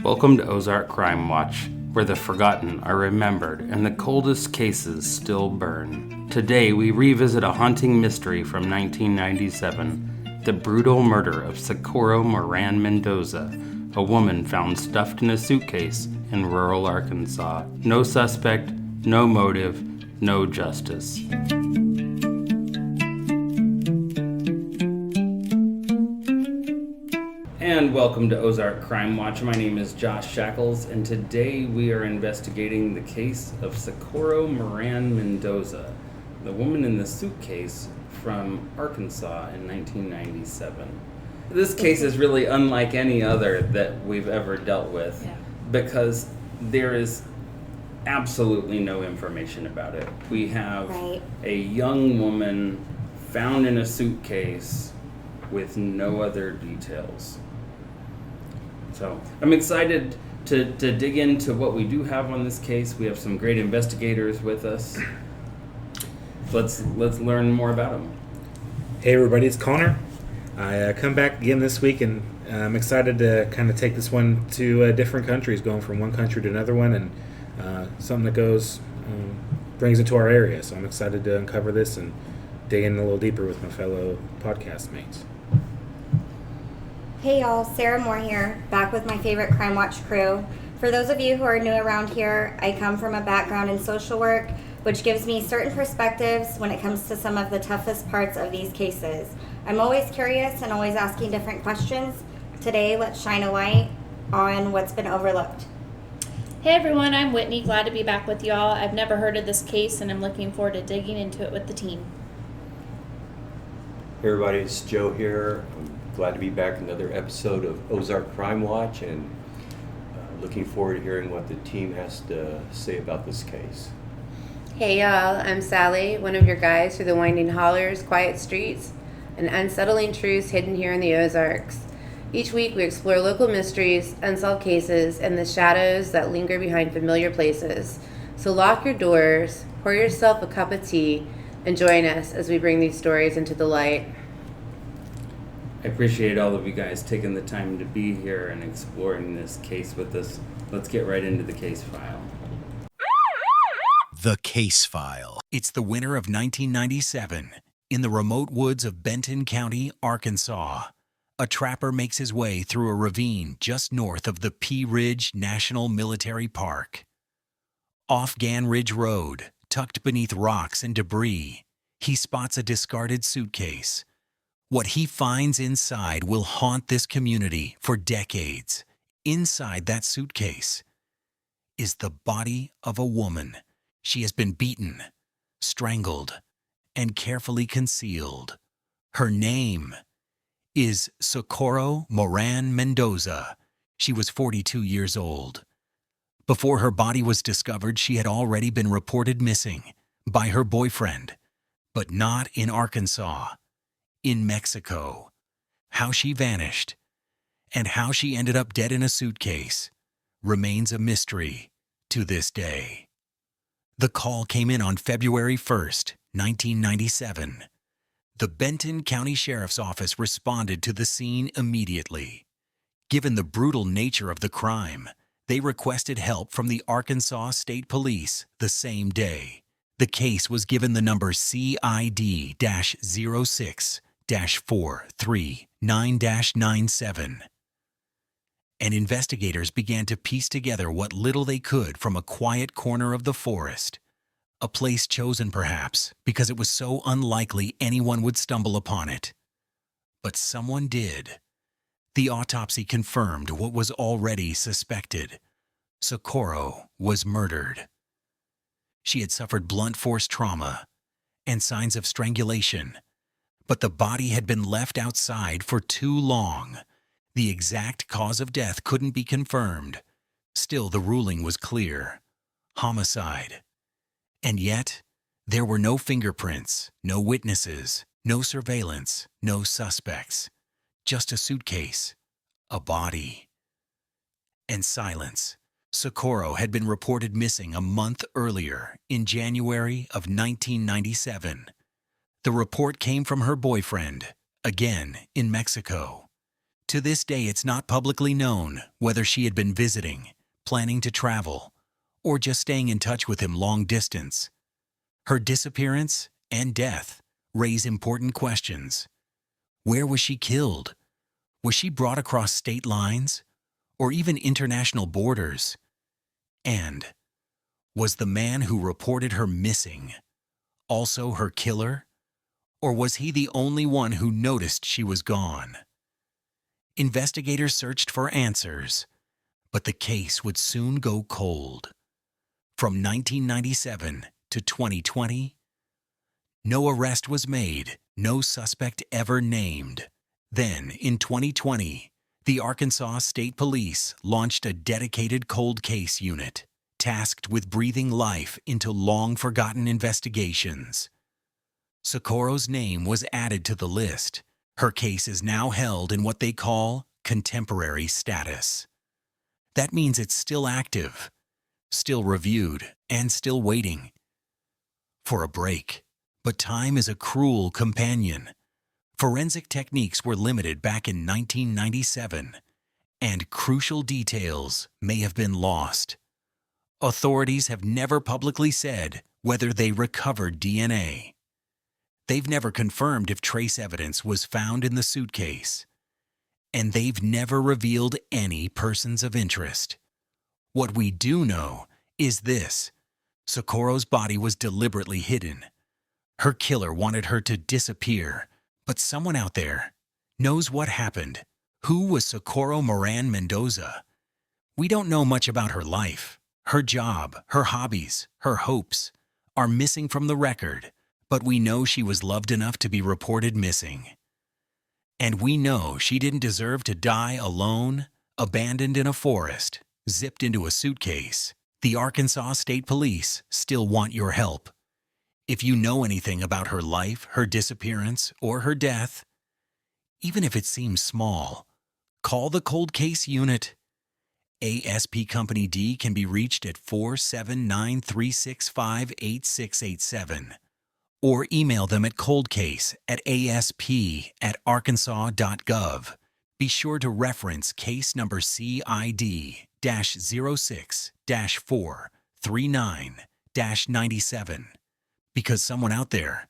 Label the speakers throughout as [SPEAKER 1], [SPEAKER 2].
[SPEAKER 1] Welcome to Ozarks Crime Watch, where the forgotten are remembered and the coldest cases still burn. Today we revisit a haunting mystery from 1997, the brutal murder of Socorro Moran-Mendoza, a woman found stuffed in a suitcase in rural Arkansas. No suspect, no motive, no justice. And welcome to Ozarks Crime Watch. My name is Josh Shackles, and today we are investigating the case of Socorro Moran-Mendoza, the woman in the suitcase from Arkansas in 1997. This case is really unlike any other that we've ever dealt with because there is absolutely no information about it. We have a young woman found in a suitcase with no other details. So I'm excited to dig into what we do have on this case. We have some great investigators with us. Let's learn more about them.
[SPEAKER 2] Hey everybody, it's Connor. I come back again this week, and I'm excited to kind of take this one to different countries, going from one country to another one, and something that goes brings it to our area. So I'm excited to uncover this and dig in a little deeper with my fellow podcast mates.
[SPEAKER 3] Hey y'all, Sarah Moore here, back with my favorite Crime Watch crew. For those of you who are new around here, I come from a background in social work, which gives me certain perspectives when it comes to some of the toughest parts of these cases. I'm always curious and always asking different questions. Today, let's shine a light on what's been overlooked.
[SPEAKER 4] Hey everyone, I'm Whitney, glad to be back with y'all. I've never heard of this case and I'm looking forward to digging into it with the team.
[SPEAKER 5] Hey everybody, it's Joe here. I'm glad to be back in another episode of Ozarks Crime Watch, and looking forward to hearing what the team has to say about this case.
[SPEAKER 6] Hey y'all, I'm Sally, one of your guides through the winding hollers, quiet streets, and unsettling truths hidden here in the Ozarks. Each week we explore local mysteries, unsolved cases, and the shadows that linger behind familiar places. So lock your doors, pour yourself a cup of tea, and join us as we bring these stories into the light.
[SPEAKER 1] I appreciate all of you guys taking the time to be here and exploring this case with us. Let's get right into the case file.
[SPEAKER 7] The Case File. It's the winter of 1997. In the remote woods of Benton County, Arkansas, a trapper makes his way through a ravine just north of the Pea Ridge National Military Park. Off Gan Ridge Road, tucked beneath rocks and debris, he spots a discarded suitcase. What he finds inside will haunt this community for decades. Inside that suitcase is the body of a woman. She has been beaten, strangled, and carefully concealed. Her name is Socorro Moran-Mendoza. She was 42 years old. Before her body was discovered, she had already been reported missing by her boyfriend, but not in Arkansas. In Mexico. How she vanished and how she ended up dead in a suitcase remains a mystery to this day. The call came in on February 1st, 1997. The Benton County Sheriff's Office responded to the scene immediately. Given the brutal nature of the crime, they requested help from the Arkansas State Police the same day. The case was given the number CID-06-439-97. And investigators began to piece together what little they could from a quiet corner of the forest, a place chosen perhaps because it was so unlikely anyone would stumble upon it. But someone did. The autopsy confirmed what was already suspected. Socorro was murdered. She had suffered blunt force trauma and signs of strangulation, but the body had been left outside for too long. The exact cause of death couldn't be confirmed. Still, the ruling was clear: homicide. And yet, there were no fingerprints, no witnesses, no surveillance, no suspects. Just a suitcase, a body, and silence. Socorro had been reported missing a month earlier, in January of 1997. The report came from her boyfriend, again in Mexico. To this day, it's not publicly known whether she had been visiting, planning to travel, or just staying in touch with him long distance. Her disappearance and death raise important questions. Where was she killed? Was she brought across state lines or even international borders? And was the man who reported her missing also her killer? Or was he the only one who noticed she was gone? Investigators searched for answers, but the case would soon go cold. From 1997 to 2020, no arrest was made, no suspect ever named. Then, in 2020, the Arkansas State Police launched a dedicated cold case unit, tasked with breathing life into long-forgotten investigations. Socorro's name was added to the list. Her case is now held in what they call contemporary status. That means it's still active, still reviewed, and still waiting for a break. But time is a cruel companion. Forensic techniques were limited back in 1997, and crucial details may have been lost. Authorities have never publicly said whether they recovered DNA. They've never confirmed if trace evidence was found in the suitcase. And they've never revealed any persons of interest. What we do know is this: Socorro's body was deliberately hidden. Her killer wanted her to disappear, but someone out there knows what happened. Who was Socorro Moran-Mendoza? We don't know much about her life. Her job, her hobbies, her hopes are missing from the record, but we know she was loved enough to be reported missing. And we know she didn't deserve to die alone, abandoned in a forest, zipped into a suitcase. The Arkansas State Police still want your help. If you know anything about her life, her disappearance, or her death, even if it seems small, call the Cold Case Unit. ASP Company D can be reached at 479-365-8687 or email them at coldcase@asp@arkansas.gov. Be sure to reference case number CID-06-439-97 because someone out there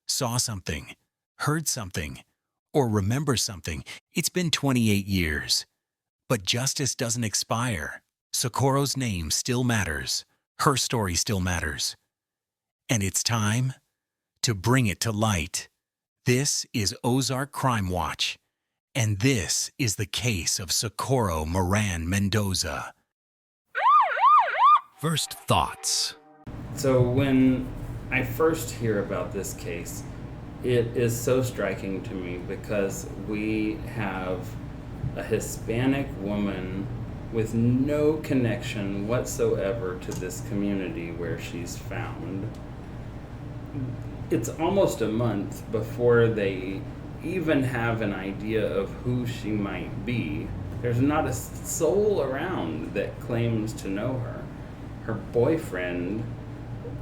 [SPEAKER 7] saw something, heard something, or remembers something. It's been 28 years. But justice doesn't expire. Socorro's name still matters. Her story still matters. And it's time to bring it to light. This is Ozark Crime Watch, and this is the case of Socorro Moran-Mendoza. First thoughts.
[SPEAKER 1] So when I first hear about this case, it is so striking to me because we have a Hispanic woman with no connection whatsoever to this community where she's found. It's almost a month before they even have an idea of who she might be. There's not a soul around that claims to know her. Her boyfriend,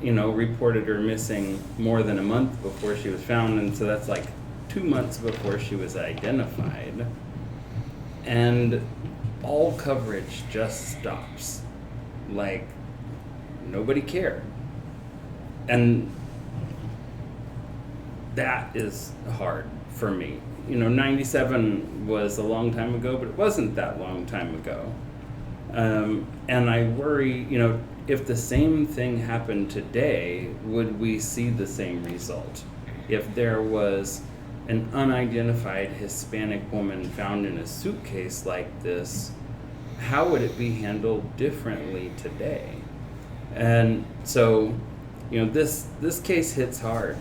[SPEAKER 1] reported her missing more than a month before she was found, and so that's like 2 months before she was identified. And all coverage just stops. Like, nobody cared. And that is hard for me. 97 was a long time ago, but it wasn't that long time ago. And I worry, if the same thing happened today, would we see the same result? If there was an unidentified Hispanic woman found in a suitcase like this, how would it be handled differently today? And so, this case hits hard.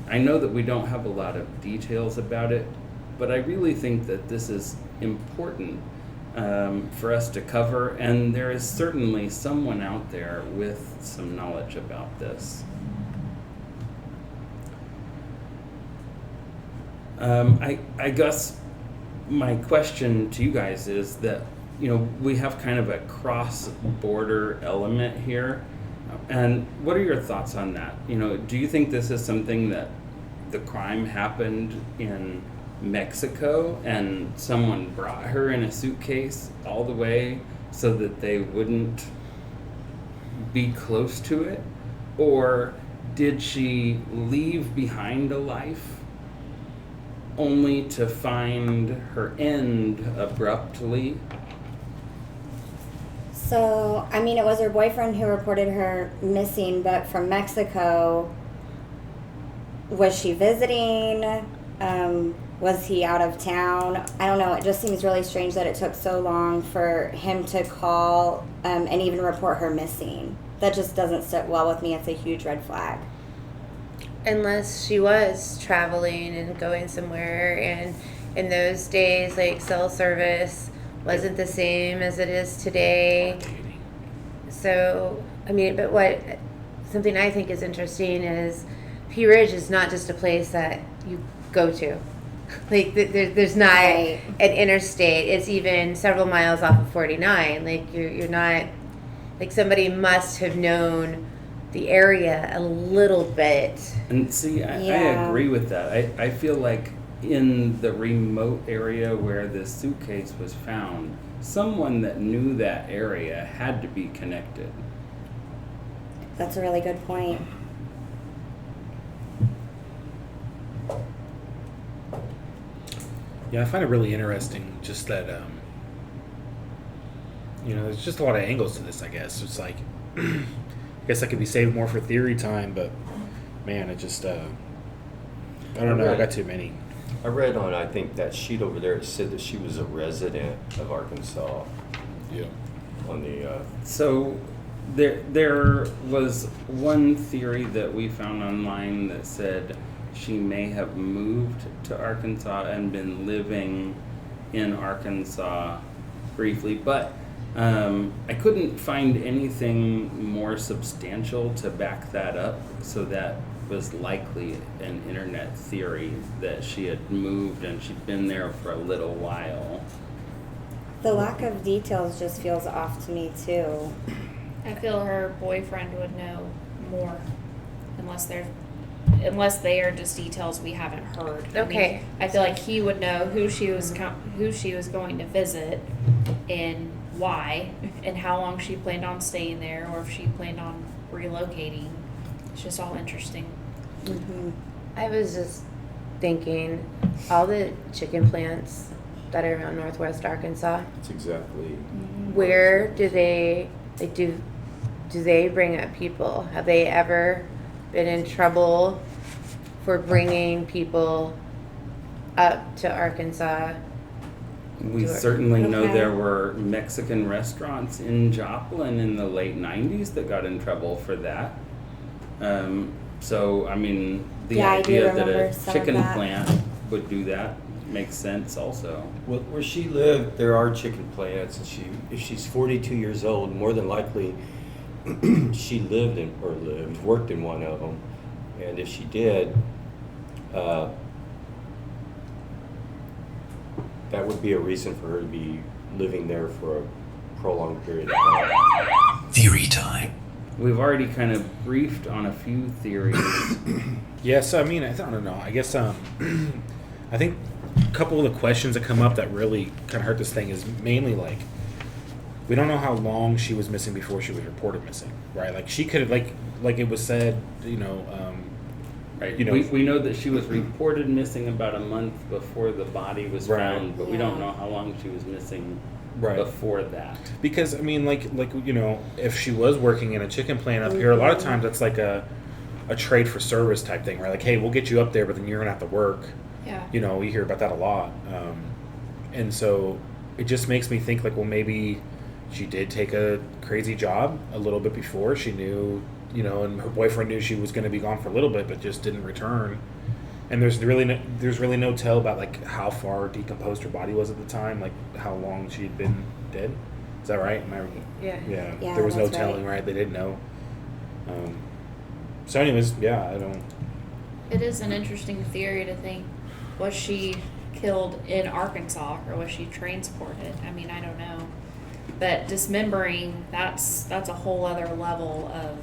[SPEAKER 1] I know that we don't have a lot of details about it, but I really think that this is important for us to cover, and there is certainly someone out there with some knowledge about this. I guess my question to you guys is that, we have kind of a cross-border element here. And what are your thoughts on that? Do you think this is something that the crime happened in Mexico and someone brought her in a suitcase all the way so that they wouldn't be close to it? Or did she leave behind a life only to find her end abruptly?
[SPEAKER 3] So, I mean, it was her boyfriend who reported her missing, but from Mexico, was she visiting? Was he out of town? I don't know. It just seems really strange that it took so long for him to call and even report her missing. That just doesn't sit well with me. It's a huge red flag.
[SPEAKER 6] Unless she was traveling and going somewhere, and in those days, like, cell service wasn't the same as it is today. So, I mean, but something I think is interesting is Pea Ridge is not just a place that you go to. Like, there's not
[SPEAKER 3] Right.
[SPEAKER 6] an interstate. It's even several miles off of 49. Like, you're not, like, somebody must have known the area a little bit.
[SPEAKER 1] And see, I
[SPEAKER 3] Yeah.
[SPEAKER 1] agree with that. I feel like in the remote area where this suitcase was found, someone that knew that area had to be connected.
[SPEAKER 3] That's a really good point.
[SPEAKER 2] Yeah, I find it really interesting just that, there's just a lot of angles to this, I guess. It's like, I guess that could be saved more for theory time, but man, it just, I don't know, I got too many.
[SPEAKER 5] I read on, I think, that sheet over there, it said that she was a resident of Arkansas
[SPEAKER 2] Yeah.
[SPEAKER 5] on the,
[SPEAKER 1] So there was one theory that we found online that said she may have moved to Arkansas and been living in Arkansas briefly, but I couldn't find anything more substantial to back that up, so that was likely an internet theory that she had moved and she'd been there for a little while.
[SPEAKER 3] The lack of details just feels off to me, too.
[SPEAKER 4] I feel her boyfriend would know more, unless they are just details we haven't heard.
[SPEAKER 6] Okay.
[SPEAKER 4] I feel like he would know who she was going to visit, and why, and how long she planned on staying there, or if she planned on relocating. It's just all interesting.
[SPEAKER 3] Mm-hmm.
[SPEAKER 6] I was just thinking, all the chicken plants that are around Northwest Arkansas,
[SPEAKER 5] it's exactly.
[SPEAKER 6] where do they bring up people? Have they ever been in trouble for bringing people up to Arkansas?
[SPEAKER 1] We
[SPEAKER 6] Sure.
[SPEAKER 1] certainly know
[SPEAKER 3] Okay.
[SPEAKER 1] there were Mexican restaurants in Joplin in the late 90s that got in trouble for that. So, I mean, the
[SPEAKER 3] Yeah, I do
[SPEAKER 1] idea that
[SPEAKER 3] remember
[SPEAKER 1] a
[SPEAKER 3] some of
[SPEAKER 1] chicken
[SPEAKER 3] that.
[SPEAKER 1] plant would do that makes sense also.
[SPEAKER 5] Well, where she lived, there are chicken plants, and if she's 42 years old, more than likely she worked in one of them. And if she did, that would be a reason for her to be living there for a prolonged period of time.
[SPEAKER 7] Theory time.
[SPEAKER 1] We've already kind of briefed on a few theories.
[SPEAKER 2] Yeah, so I mean, I don't know. I guess I think a couple of the questions that come up that really kind of hurt this thing is mainly like, we don't know how long she was missing before she was reported missing, right? Like she could have, like it was said,
[SPEAKER 1] Right.
[SPEAKER 2] You know-
[SPEAKER 1] we know that she was reported missing about a month before the body was
[SPEAKER 2] Right.
[SPEAKER 1] found, but we don't
[SPEAKER 3] Yeah.
[SPEAKER 1] know how long she was missing
[SPEAKER 2] Right.
[SPEAKER 1] before that.
[SPEAKER 2] because I mean, like if she was working in a chicken plant up here, a lot of times that's like a trade for service type thing, right? Like, hey, we'll get you up there, but then you're gonna have to work.
[SPEAKER 4] Yeah.
[SPEAKER 2] We hear about that a lot, and so it just makes me think like, well, maybe she did take a crazy job a little bit before she knew, and her boyfriend knew she was going to be gone for a little bit, but just didn't return. And there's really no tell about like how far decomposed her body was at the time, like how long she had been dead. Is that right?
[SPEAKER 6] Yeah.
[SPEAKER 3] Yeah,
[SPEAKER 2] There was no
[SPEAKER 3] that's
[SPEAKER 2] telling,
[SPEAKER 3] right.
[SPEAKER 2] right? They didn't know. So, anyways, yeah, I don't.
[SPEAKER 4] It is an interesting theory to think, was she killed in Arkansas or was she transported? I mean, I don't know. But dismembering, that's a whole other level of,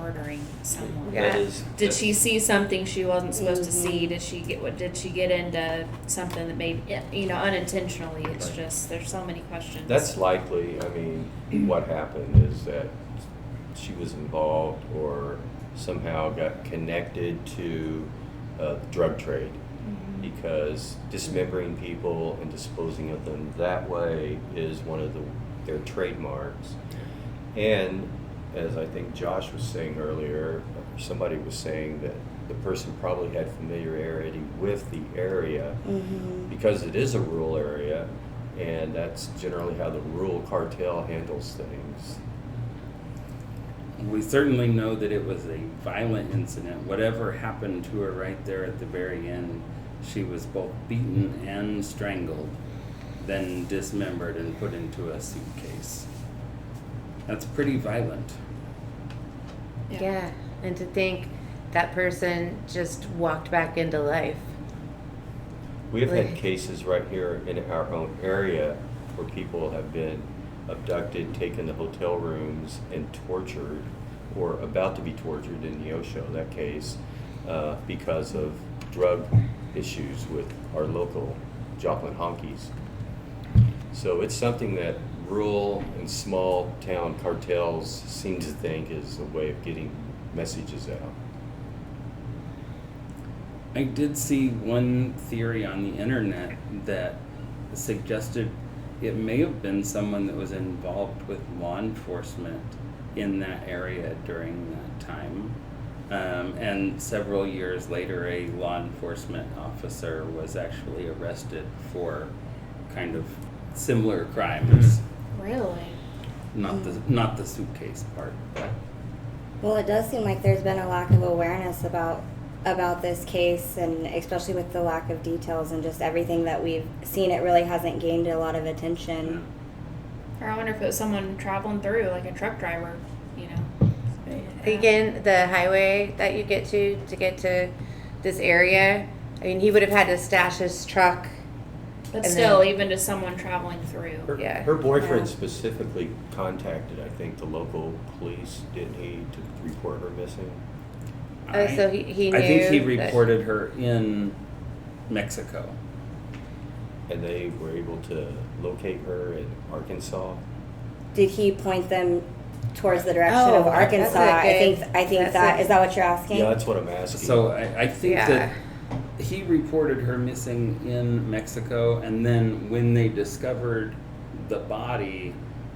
[SPEAKER 4] murdering someone.
[SPEAKER 6] Yeah.
[SPEAKER 5] That is,
[SPEAKER 4] Did she see something she wasn't supposed to see? Did she get into something that made unintentionally? It's
[SPEAKER 5] Right.
[SPEAKER 4] just there's so many questions.
[SPEAKER 5] That's likely. I mean, what happened is that she was involved or somehow got connected to the drug trade, because dismembering people and disposing of them that way is one of their trademarks. And as I think Josh was saying earlier, somebody was saying that the person probably had familiarity with the area because it is a rural area, and that's generally how the rural cartel handles things.
[SPEAKER 1] We certainly know that it was a violent incident. Whatever happened to her right there at the very end, she was both beaten and strangled, then dismembered and put into a suitcase. That's pretty violent.
[SPEAKER 6] Yeah, and to think that person just walked back into life.
[SPEAKER 5] We've had
[SPEAKER 6] Right.
[SPEAKER 5] cases right here in our own area where people have been abducted, taken to hotel rooms, and tortured, or about to be tortured in Neosho, that case, because of drug issues with our local Joplin honkies. So it's something that rural and small town cartels seem to think is a way of getting messages out.
[SPEAKER 1] I did see one theory on the internet that suggested it may have been someone that was involved with law enforcement in that area during that time. And several years later, a law enforcement officer was actually arrested for kind of similar crimes.
[SPEAKER 4] Really.
[SPEAKER 1] Not the suitcase part, but
[SPEAKER 3] Well, it does seem like there's been a lack of awareness about this case, and especially with the lack of details and just everything that we've seen, it really hasn't gained a lot of attention.
[SPEAKER 4] Or I wonder if it was someone traveling through, like a truck driver, you know.
[SPEAKER 6] Again, the highway that you get to get to this area, I mean, he would have had to stash his truck.
[SPEAKER 4] But
[SPEAKER 6] And
[SPEAKER 4] still,
[SPEAKER 6] then-
[SPEAKER 4] even to someone traveling through.
[SPEAKER 6] Yeah.
[SPEAKER 5] Her boyfriend
[SPEAKER 3] Yeah.
[SPEAKER 5] specifically contacted, I think, the local police, didn't he, to report her missing?
[SPEAKER 6] Oh, so he knew.
[SPEAKER 1] I think he
[SPEAKER 6] that-
[SPEAKER 1] reported her in Mexico.
[SPEAKER 5] And they were able to locate her in Arkansas.
[SPEAKER 3] Did he point them towards the direction
[SPEAKER 6] Oh,
[SPEAKER 3] of Arkansas?
[SPEAKER 6] that's a good-
[SPEAKER 3] I think
[SPEAKER 6] that's
[SPEAKER 3] that
[SPEAKER 6] a-
[SPEAKER 3] is that what you're asking?
[SPEAKER 5] Yeah, that's what I'm asking.
[SPEAKER 1] So I think
[SPEAKER 6] Yeah.
[SPEAKER 1] that he reported her missing in Mexico, and then when they discovered the body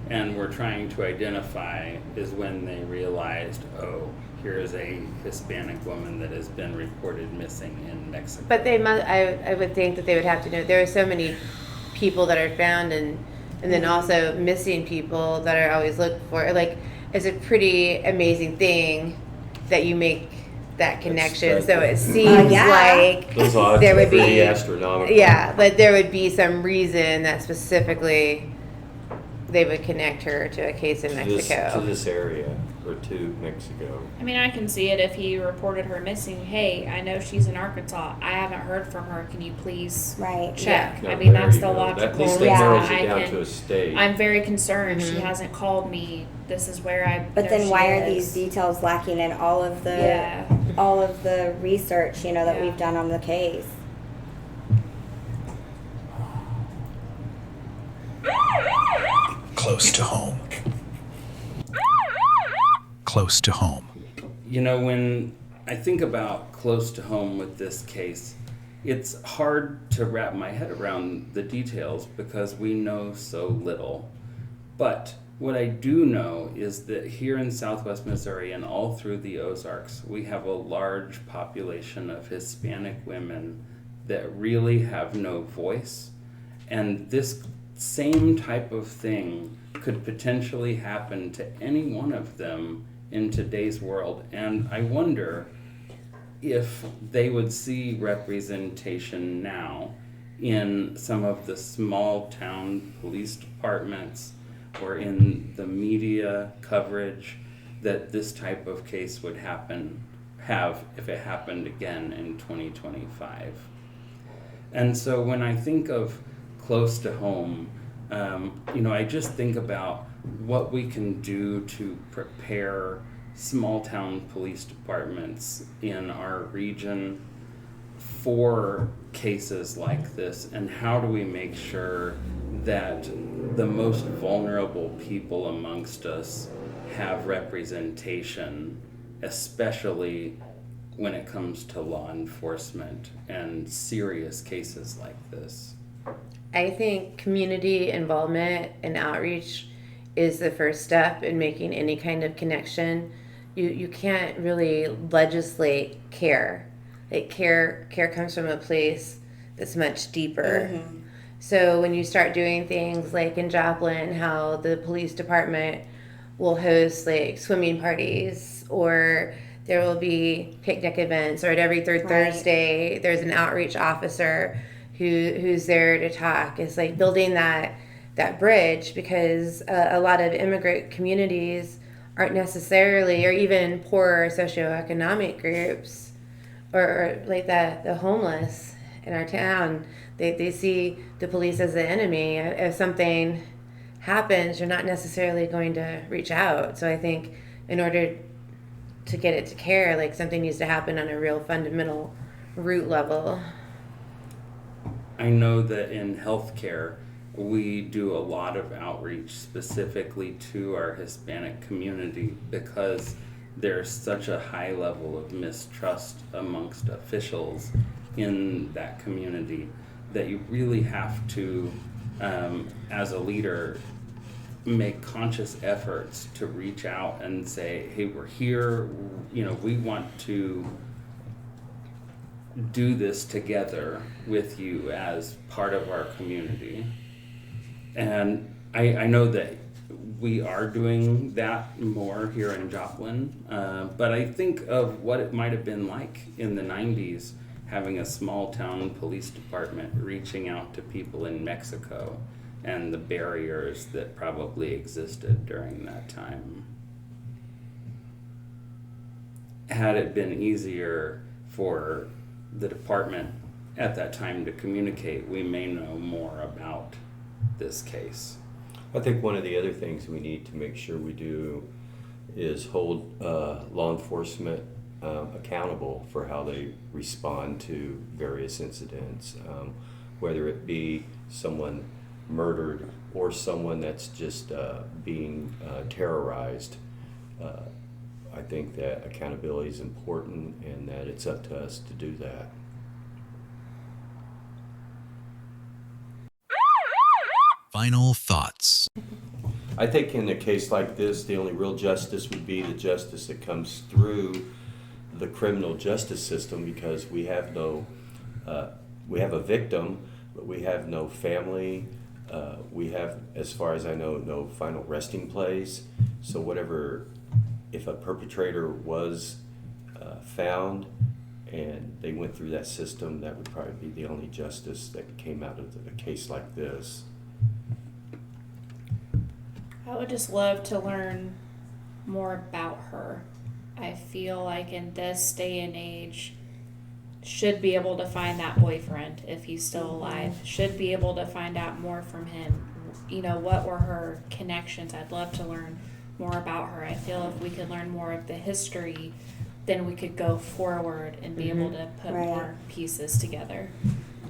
[SPEAKER 1] and were trying to identify is when they realized, oh, here's a Hispanic woman that has been reported missing in Mexico.
[SPEAKER 6] But they must. I would think that they would have to know. There are so many people that are found, and then also missing people that are always looked for. Like, it's a pretty amazing thing that you make that connection.
[SPEAKER 5] That's
[SPEAKER 6] So
[SPEAKER 5] right.
[SPEAKER 6] it seems
[SPEAKER 3] Yeah.
[SPEAKER 6] like
[SPEAKER 5] Those odds
[SPEAKER 6] there
[SPEAKER 5] are
[SPEAKER 6] would
[SPEAKER 5] pretty
[SPEAKER 6] be
[SPEAKER 5] astronomical.
[SPEAKER 6] Yeah, but there would be some reason that specifically they would connect her to a case in Mexico.
[SPEAKER 5] To this area, or to Mexico.
[SPEAKER 4] I mean, I can see it if he reported her missing. Hey, I know she's in Arkansas. I haven't heard from her. Can you please
[SPEAKER 3] Right.
[SPEAKER 4] check?
[SPEAKER 5] Now,
[SPEAKER 4] I mean,
[SPEAKER 5] there
[SPEAKER 4] that's
[SPEAKER 5] you
[SPEAKER 4] the
[SPEAKER 5] go.
[SPEAKER 4] logical
[SPEAKER 5] At least that
[SPEAKER 3] Yeah.
[SPEAKER 5] narrows
[SPEAKER 4] reason
[SPEAKER 5] it
[SPEAKER 4] I
[SPEAKER 5] down
[SPEAKER 4] can.
[SPEAKER 5] to a state.
[SPEAKER 4] I'm very concerned. She
[SPEAKER 6] Mhm.
[SPEAKER 4] hasn't called me. This is where I.
[SPEAKER 3] But
[SPEAKER 4] know
[SPEAKER 3] then
[SPEAKER 4] she
[SPEAKER 3] why are
[SPEAKER 4] is.
[SPEAKER 3] these details lacking in all of the
[SPEAKER 4] Yeah.
[SPEAKER 3] research, that
[SPEAKER 4] Yeah.
[SPEAKER 3] we've done on the case?
[SPEAKER 7] Close to home. Close to home.
[SPEAKER 1] You know, when I think about close to home with this case, it's hard to wrap my head around the details because we know so little. But what I do know is that here in Southwest Missouri and all through the Ozarks, we have a large population of Hispanic women that really have no voice. And this same type of thing could potentially happen to any one of them in today's world. And I wonder if they would see representation now in some of the small town police departments or in the media coverage that this type of case would have if it happened again in 2025. And so when I think of close to home, I just think about what we can do to prepare small town police departments in our region for cases like this, and how do we make sure that the most vulnerable people amongst us have representation, especially when it comes to law enforcement and serious cases like this?
[SPEAKER 6] I think community involvement and outreach is the first step in making any kind of connection. You can't really legislate care. Like care comes from a place that's much deeper. Mm-hmm. So when you start doing things like in Joplin, how the police department will host like swimming parties, or there will be picnic events, or at every third Thursday there's an outreach officer who's there to talk. It's like building that bridge, because a lot of immigrant communities aren't necessarily, or even poorer socioeconomic groups, or like the homeless in our town, they see the police as the enemy. If something happens, you're not necessarily going to reach out. So I think in order to get it to care, like something needs to happen on a real fundamental root level.
[SPEAKER 1] I know that in healthcare, we do a lot of outreach specifically to our Hispanic community, because there's such a high level of mistrust amongst officials in that community that you really have to, as a leader, make conscious efforts to reach out and say, hey, we're here, we want to do this together with you as part of our community. And I know that we are doing that more here in Joplin, but I think of what it might have been like in the 90s, having a small town police department reaching out to people in Mexico, and the barriers that probably existed during that time. Had it been easier for the department at that time to communicate, we may know more about this case.
[SPEAKER 5] I think one of the other things we need to make sure we do is hold law enforcement accountable for how they respond to various incidents, whether it be someone murdered or someone that's just being terrorized. I think that accountability is important, and that it's up to us to do that.
[SPEAKER 7] Final thoughts.
[SPEAKER 5] I think in a case like this, the only real justice would be the justice that comes through the criminal justice system, because we have we have a victim, but we have no family. We have, as far as I know, no final resting place. So if a perpetrator was found and they went through that system, that would probably be the only justice that came out of a case like this.
[SPEAKER 4] I would just love to learn more about her. I feel like in this day and age, should be able to find that boyfriend if he's still alive. Should be able to find out more from him. What were her connections? I'd love to learn more about her. I feel if we could learn more of the history, then we could go forward and be able to put more pieces together.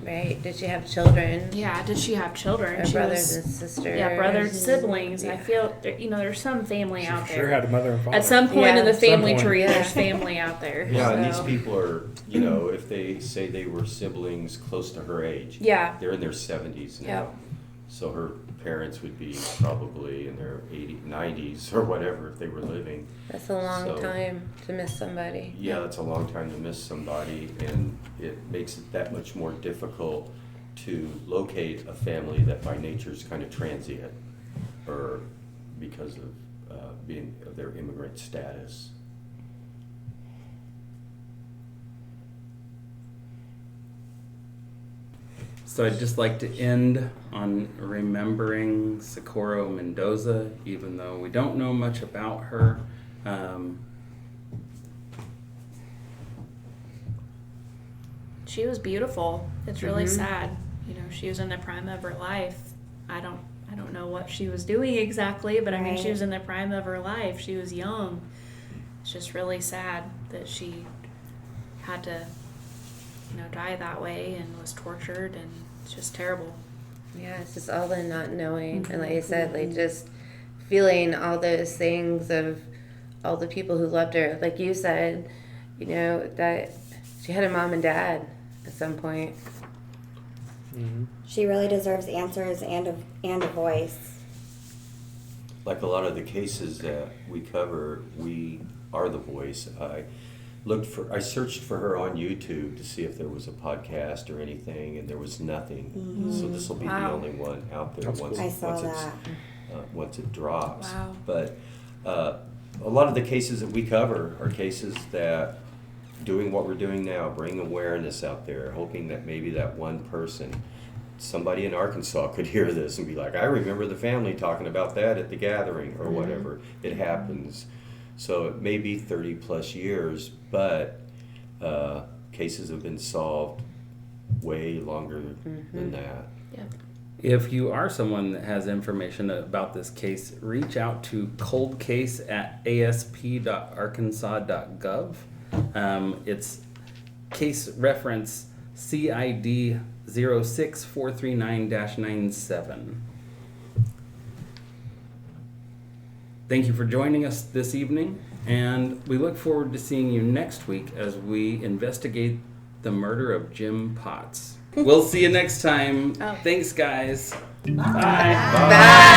[SPEAKER 6] Right. Did she have children?
[SPEAKER 4] Yeah, did she have children?
[SPEAKER 6] Or brothers and sisters?
[SPEAKER 4] Yeah, brothers, siblings. Yeah. I feel, there's some family out there.
[SPEAKER 2] Sure had a mother and father.
[SPEAKER 4] At some point in the family tree, there's family out there.
[SPEAKER 5] Yeah, and these people are, if they say they were siblings close to her age, they're in their 70s now.
[SPEAKER 4] Yep.
[SPEAKER 5] So her parents would be probably in their 80s, 90s or whatever if they were living.
[SPEAKER 6] That's a long time to miss somebody.
[SPEAKER 5] Yeah, that's a long time to miss somebody, and it makes it that much more difficult to locate a family that by nature is kind of transient, or because of their immigrant status.
[SPEAKER 1] So I'd just like to end on remembering Socorro Mendoza, even though we don't know much about her.
[SPEAKER 4] She was beautiful. It's really sad. She was in the prime of her life. I don't know what she was doing exactly, but I mean, she was in the prime of her life. She was young. it's just really sad that she had to, die that way and was tortured, and it's just terrible.
[SPEAKER 6] Yeah, it's just all the not knowing. And like I said, like just feeling all those things of all the people who loved her. Like you said, that she had a mom and dad at some point.
[SPEAKER 2] Mm-hmm.
[SPEAKER 3] She really deserves answers and a voice.
[SPEAKER 5] Like a lot of the cases that we cover, we are the voice. I searched for her on YouTube to see if there was a podcast or anything, and there was nothing.
[SPEAKER 3] Mm-hmm.
[SPEAKER 5] So this will be the only one out there
[SPEAKER 2] That's
[SPEAKER 5] once,
[SPEAKER 2] cool.
[SPEAKER 3] I saw that.
[SPEAKER 5] Once it drops.
[SPEAKER 4] Wow.
[SPEAKER 5] But a lot of the cases that we cover are cases that doing what we're doing now, bring awareness out there, hoping that maybe that one person, somebody in Arkansas, could hear this and be like, I remember the family talking about that at the gathering or whatever. It happens. So it may be 30 plus years, but cases have been solved way longer than that.
[SPEAKER 6] Yeah.
[SPEAKER 1] If you are someone that has information about this case, reach out to coldcase@asp.arkansas.gov. It's case reference CID 06439-97. Thank you for joining us this evening, and we look forward to seeing you next week as we investigate the murder of Jim Potts. We'll see you next time.
[SPEAKER 4] Oh.
[SPEAKER 1] Thanks, guys.
[SPEAKER 6] Bye.